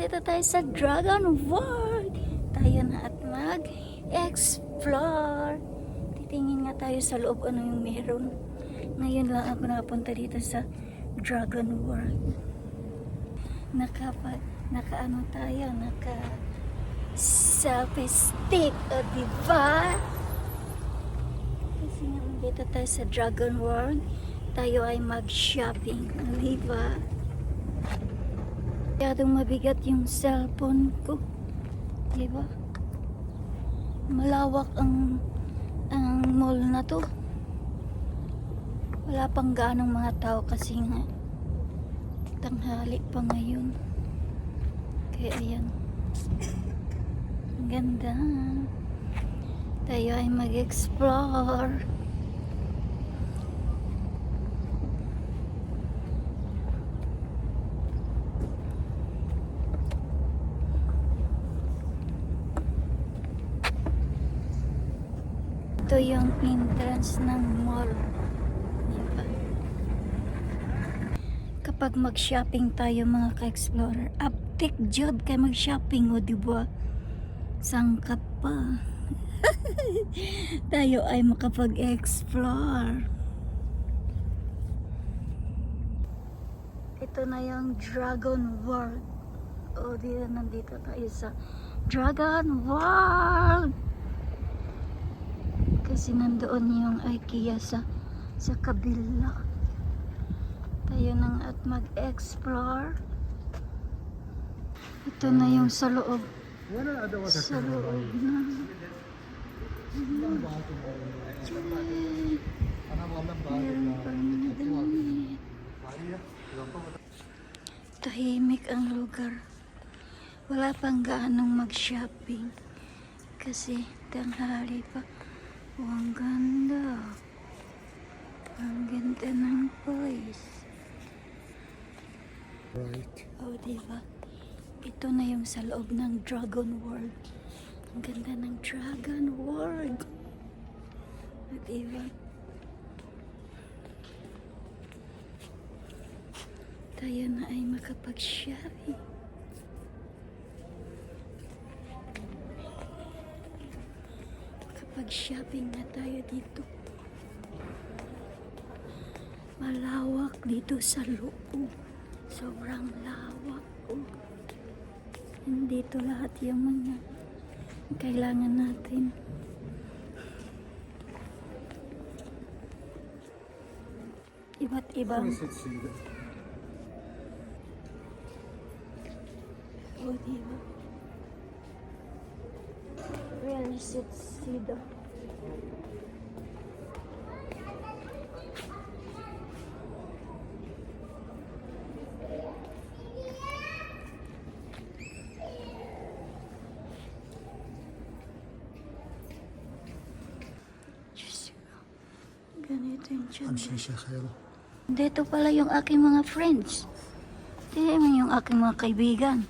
nandito tayo sa Dragon World. Tayo na at mag-explore. Titingin nga tayo sa loob ano yung meron. Ngayon lang ako nakapunta dito sa Dragon World. Naka selfie stick, o diba? Kasi nga dito tayo sa Dragon World, tayo ay mag-shopping, diba? Masyadong mabigat yung cellphone ko, diba? Malawak ang mall na to. Wala pang ganong mga tao kasi nga tanghali pa ngayon. Kaya ayan, ang ganda. Tayo ay mag-explore. Ito yung entrance ng mall. Diba? Kapag mag-shopping tayo mga ka-explorer, aptik jud kay mag-shopping, o diba? Sangkap pa. Tayo ay makapag-explore. Ito na yung Dragon World. O dito, nandito tayo sa Dragon World. Kasi nandoon yung IKEA sa kabila. Tayo nang at mag-explore. Ito na yung sa loob. Sa loob na. Meron pa mga damit. Tahimik ang lugar. Wala pang gaanong mag-shopping. Kasi tanghali pa. Oh, ang ganda. Ang ganda ng place. Right. Oh, diba? Ito na yung sa loob ng Dragon World. Ang ganda ng Dragon World. Oh, diba? Tayo na ay makapag-shopping. Makapag-shopping na tayo dito. Malawak dito sa loob. Sobrang lawak. Nandito lahat yung mga kailangan natin. Iba't ibang o diba? Really sida. Ganito yung tiyan. امشي شيخ يلا. Dito pala yung aking mga friends. Dito yung aking mga kaibigan.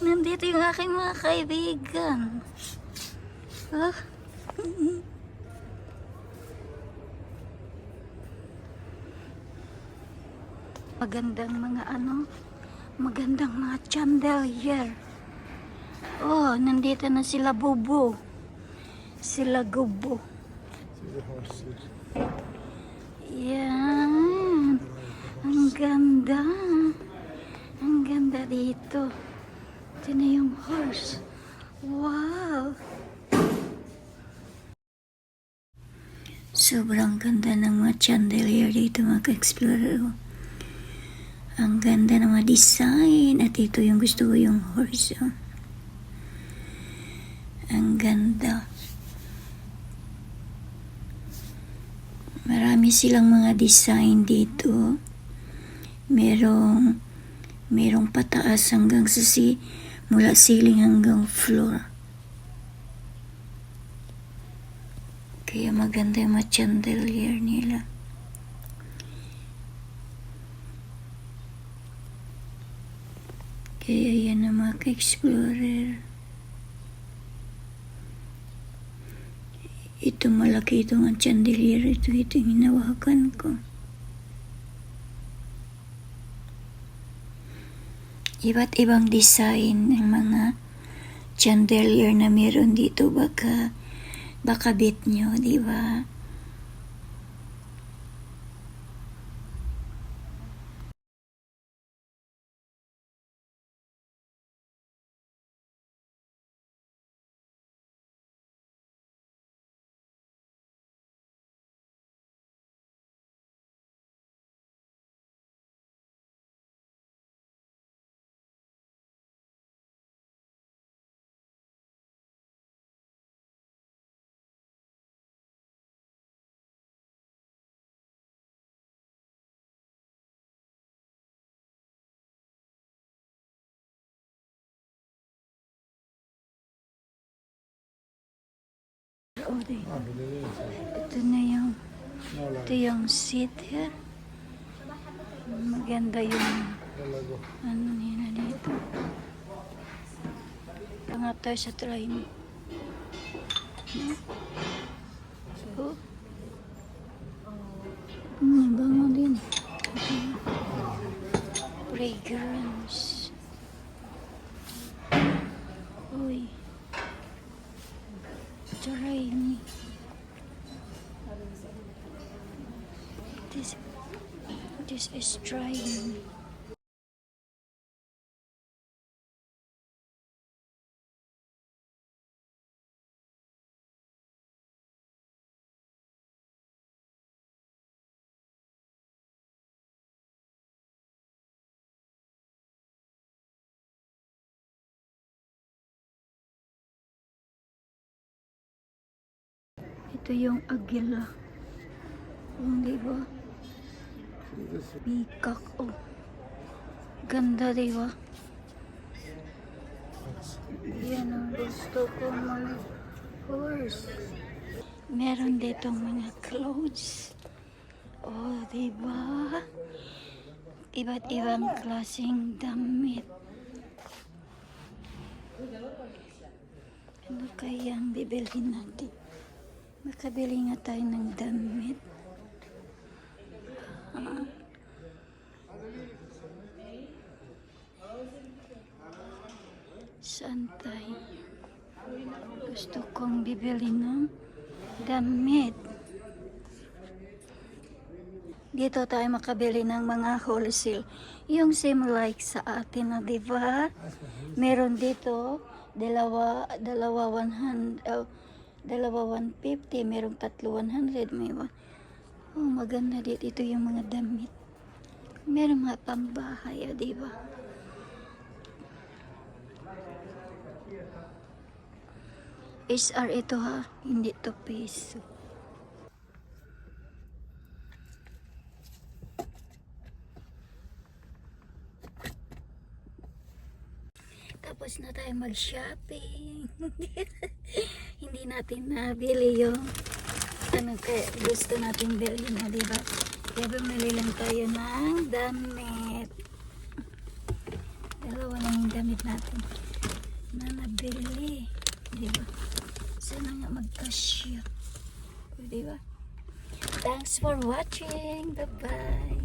Nandito yung aking mga kaibigan. Ah. Magandang mga chandelier. Oh, nandito na sila Bubu. Sila Gubo. Yan. Ang ganda. Ang ganda dito. Ito na yung horse. Wow. Sobrang ganda ng mga chandelier dito mga ka-explorer. Ang ganda ng mga design. At ito yung gusto ko yung horse. Oh. Ang ganda. Marami silang mga design dito. Merong pataas hanggang sa mula ceiling hanggang floor. Kaya maganda yung mga chandelier nila. Kaya yan ang mga ka-explorer. Ito malaki itong chandelier. Ito yung hinawakan ko. Iba't ibang design ng mga chandelier na meron dito. Baka bet nyo, di ba? Oh, ito yung seat here. Maganda yung ano nila dito. Pangat tayo sa train. Oh. Bango din. Fragrance. Uy. Train. This is train. Ito yung agila. Di ba? Peacock. Oh. Ganda, di ba? Yan ang gusto ko, mga horse. Meron dito mga clothes. Oh, di ba? Iba't ibang klaseng damit. Ano kaya ang bibilhin natin? Makabili nga tayo ng damit. Saan tayo? Gusto kong bibili ng damit. Dito tayo makabili ng mga wholesale. Yung same like sa atin na, diba? Meron dito, dalawa 150, merong tatlo 100, may ba? Oh, maganda dito. Ito yung mga damit. Meron mga pambahay, diba? SR ito ha, hindi to peso. Tapos na tayo mag-shopping. Hindi natin nabili yung ano kaya gusto natin bilhin na, diba? Kaya bumili lang tayo ng damit. Dalawa lang yung damit natin na nabili, diba? Sana nga magkasya, diba? Thanks for watching. Bye-bye.